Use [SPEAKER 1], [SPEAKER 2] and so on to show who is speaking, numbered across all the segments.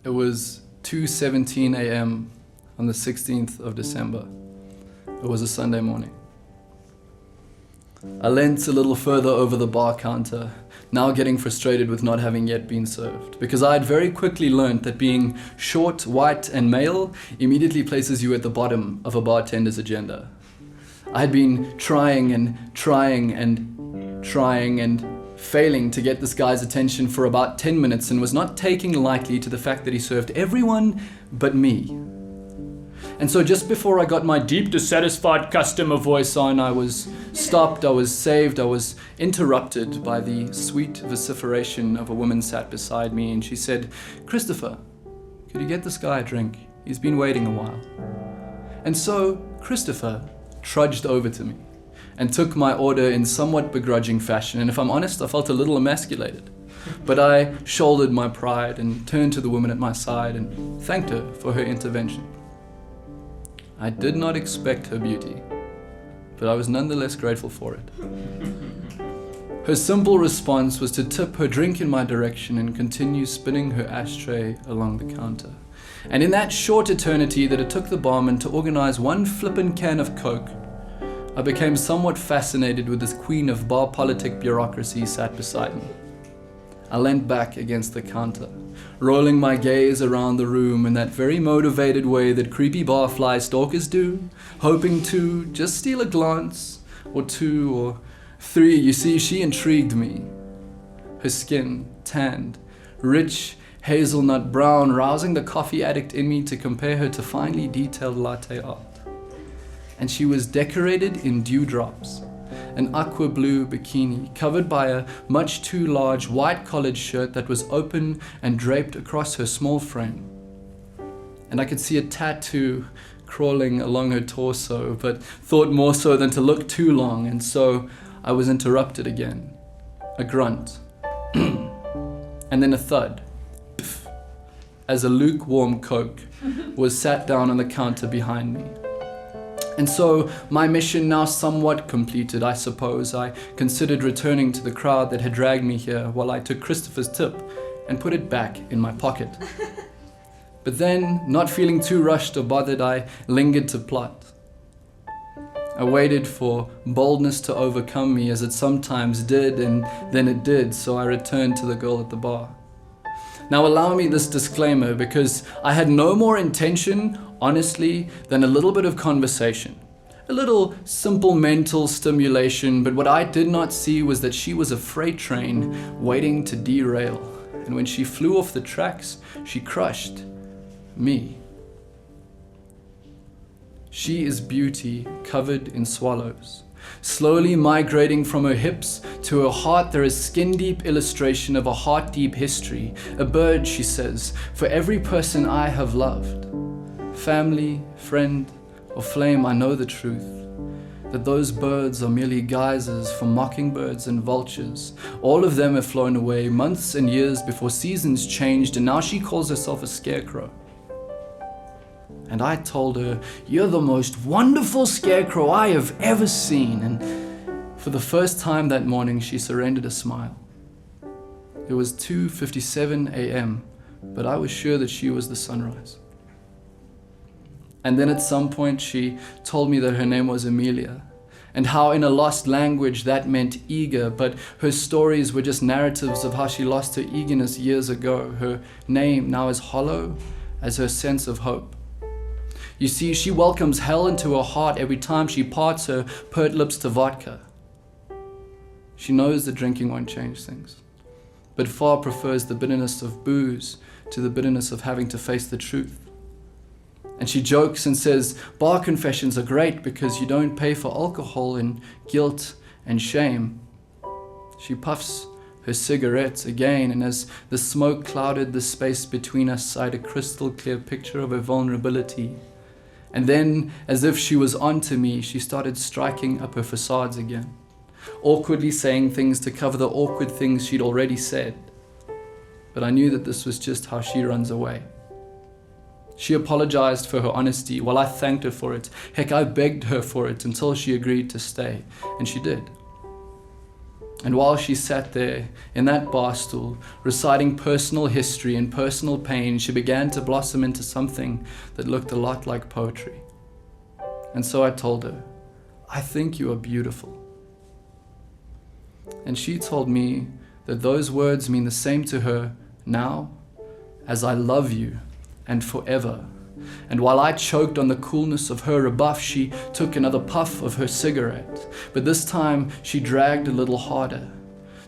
[SPEAKER 1] It was 2:17 a.m. on the 16th of December. It was a Sunday morning. I leant a little further over the bar counter, now getting frustrated with not having yet been served, because I had very quickly learned that being short, white, and male immediately places you at the bottom of a bartender's agenda. I had been trying and failing to get this guy's attention for about 10 minutes and was not taking lightly to the fact that he served everyone but me. And so just before I got my deep dissatisfied customer voice on, I was stopped, I was saved, I was interrupted by the sweet vociferation of a woman sat beside me, and she said, "Christopher, could you get this guy a drink? He's been waiting a while." And so Christopher trudged over to me and took my order in somewhat begrudging fashion, and if I'm honest, I felt a little emasculated. But I shouldered my pride and turned to the woman at my side and thanked her for her intervention. I did not expect her beauty, but I was nonetheless grateful for it. Her simple response was to tip her drink in my direction and continue spinning her ashtray along the counter. And in that short eternity that it took the barman to organize one flippin' can of Coke, I became somewhat fascinated with this queen of bar politic bureaucracy sat beside me. I leant back against the counter, rolling my gaze around the room in that very motivated way that creepy barfly stalkers do, hoping to just steal a glance, or two, or three. You see, she intrigued me. Her skin, tanned, rich, hazelnut brown, rousing the coffee addict in me to compare her to finely detailed latte art. And she was decorated in dewdrops, an aqua blue bikini covered by a much too large white collared shirt that was open and draped across her small frame. And I could see a tattoo crawling along her torso, but thought more so than to look too long, and so I was interrupted again. A grunt, and then a thud, pff, as a lukewarm Coke was sat down on the counter behind me. And so, my mission now somewhat completed, I suppose, I considered returning to the crowd that had dragged me here while I took Christopher's tip and put it back in my pocket. But then, not feeling too rushed or bothered, I lingered to plot. I waited for boldness to overcome me, as it sometimes did, and then it did, so I returned to the girl at the bar. Now allow me this disclaimer, because I had no more intention, honestly, than a little bit of conversation. A little simple mental stimulation, but what I did not see was that she was a freight train waiting to derail. And when she flew off the tracks, she crushed me. She is beauty covered in swallows. Slowly migrating from her hips to her heart, there is skin-deep illustration of a heart-deep history. A bird, she says, for every person I have loved. Family, friend, or flame, I know the truth. That those birds are merely geysers for mockingbirds and vultures. All of them have flown away months and years before seasons changed, and now she calls herself a scarecrow. And I told her, "You're the most wonderful scarecrow I have ever seen." And for the first time that morning, she surrendered a smile. It was 2:57 a.m., but I was sure that she was the sunrise. And then at some point, she told me that her name was Amelia, and how in a lost language that meant eager, but her stories were just narratives of how she lost her eagerness years ago. Her name now is hollow as her sense of hope. You see, she welcomes hell into her heart every time she parts her pert lips to vodka. She knows that drinking won't change things, but far prefers the bitterness of booze to the bitterness of having to face the truth. And she jokes and says, bar confessions are great because you don't pay for alcohol and guilt and shame. She puffs her cigarette again, and as the smoke clouded the space between us, sighed a crystal clear picture of her vulnerability. And then, as if she was onto me, she started striking up her facades again, awkwardly saying things to cover the awkward things she'd already said. But I knew that this was just how she runs away. She apologized for her honesty while I thanked her for it. Heck, I begged her for it until she agreed to stay, and she did. And while she sat there in that bar stool, reciting personal history and personal pain, she began to blossom into something that looked a lot like poetry. And so I told her, "I think you are beautiful." And she told me that those words mean the same to her now as "I love you" and "forever." And while I choked on the coolness of her rebuff, she took another puff of her cigarette. But this time she dragged a little harder,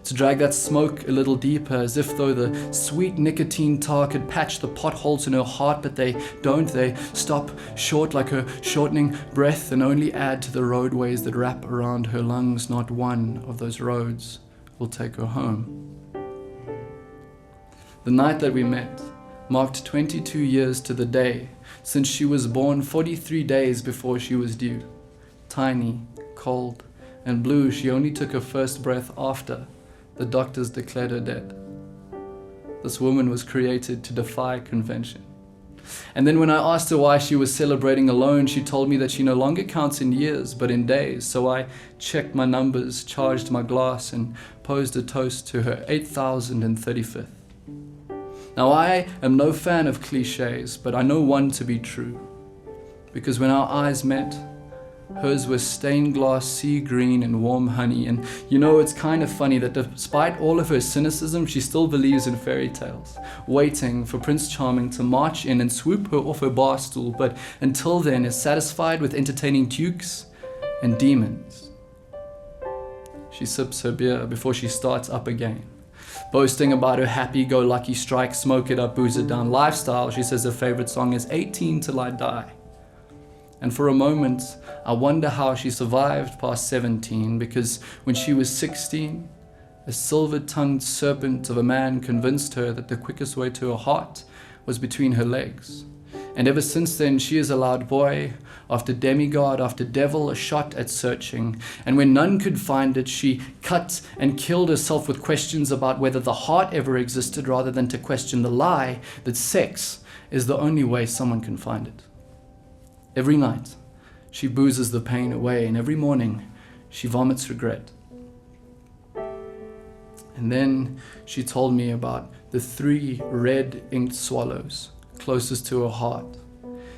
[SPEAKER 1] to drag that smoke a little deeper, as if though the sweet nicotine tar could patch the potholes in her heart, but they don't. They stop short like her shortening breath and only add to the roadways that wrap around her lungs. Not one of those roads will take her home. The night that we met marked 22 years to the day since she was born 43 days before she was due. Tiny, cold, and blue, she only took her first breath after the doctors declared her dead. This woman was created to defy convention. And then when I asked her why she was celebrating alone, she told me that she no longer counts in years, but in days. So I checked my numbers, charged my glass, and posed a toast to her 8,035th. Now I am no fan of cliches, but I know one to be true. Because when our eyes met, hers was stained glass sea green and warm honey. And you know, it's kind of funny that despite all of her cynicism, she still believes in fairy tales, waiting for Prince Charming to march in and swoop her off her bar stool, but until then is satisfied with entertaining dukes and demons. She sips her beer before she starts up again, boasting about her happy-go-lucky strike, smoke it up, booze it down lifestyle. She says her favorite song is 18 Till I Die. And for a moment, I wonder how she survived past 17, because when she was 16, a silver-tongued serpent of a man convinced her that the quickest way to her heart was between her legs. And ever since then, she has allowed boy after demigod after devil a shot at searching. And when none could find it, she cut and killed herself with questions about whether the heart ever existed, rather than to question the lie that sex is the only way someone can find it. Every night, she boozes the pain away, and every morning, she vomits regret. And then she told me about the 3 red-inked swallows closest to her heart,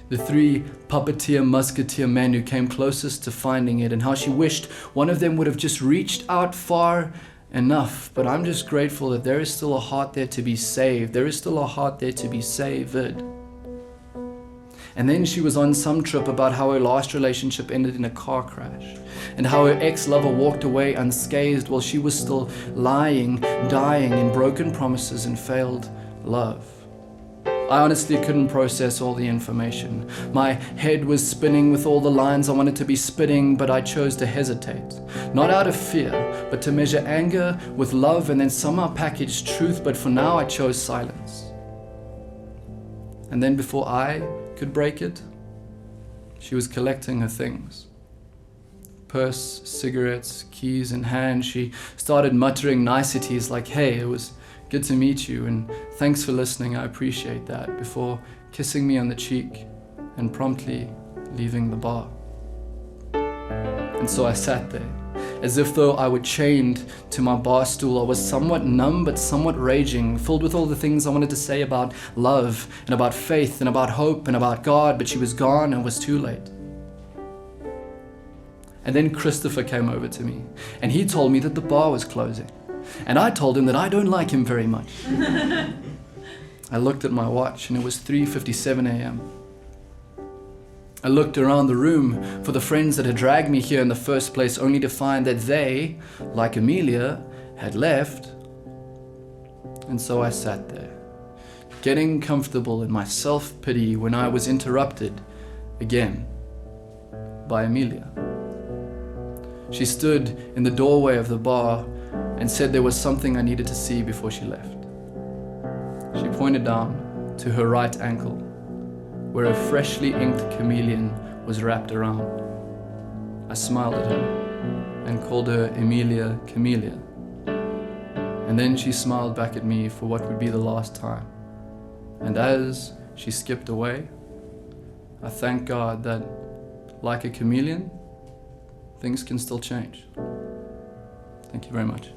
[SPEAKER 1] the 3 puppeteer musketeer men who came closest to finding it, and how she wished one of them would have just reached out far enough. But I'm just grateful that there is still a heart there to be saved. There is still a heart there to be savored. And then she was on some trip about how her last relationship ended in a car crash, and how her ex-lover walked away unscathed while she was still lying, dying in broken promises and failed love. I honestly couldn't process all the information. My head was spinning with all the lines I wanted to be spitting, but I chose to hesitate. Not out of fear, but to measure anger with love and then somehow package truth. But for now, I chose silence. And then before I could break it, she was collecting her things. Purse, cigarettes, keys in hand, she started muttering niceties like, "Hey, it was good to meet you, and thanks for listening, I appreciate that," before kissing me on the cheek and promptly leaving the bar. And so I sat there, as if though I were chained to my bar stool. I was somewhat numb but somewhat raging, filled with all the things I wanted to say about love and about faith and about hope and about God, but she was gone and it was too late. And then Christopher came over to me, and he told me that the bar was closing. And I told him that I don't like him very much. I looked at my watch and it was 3:57 a.m. I looked around the room for the friends that had dragged me here in the first place, only to find that they, like Amelia, had left. And so I sat there, getting comfortable in my self-pity, when I was interrupted again by Amelia. She stood in the doorway of the bar and said there was something I needed to see before she left. She pointed down to her right ankle, where a freshly inked chameleon was wrapped around. I smiled at her and called her Emelia Chamelia. And then she smiled back at me for what would be the last time. And as she skipped away, I thank God that, like a chameleon, things can still change. Thank you very much.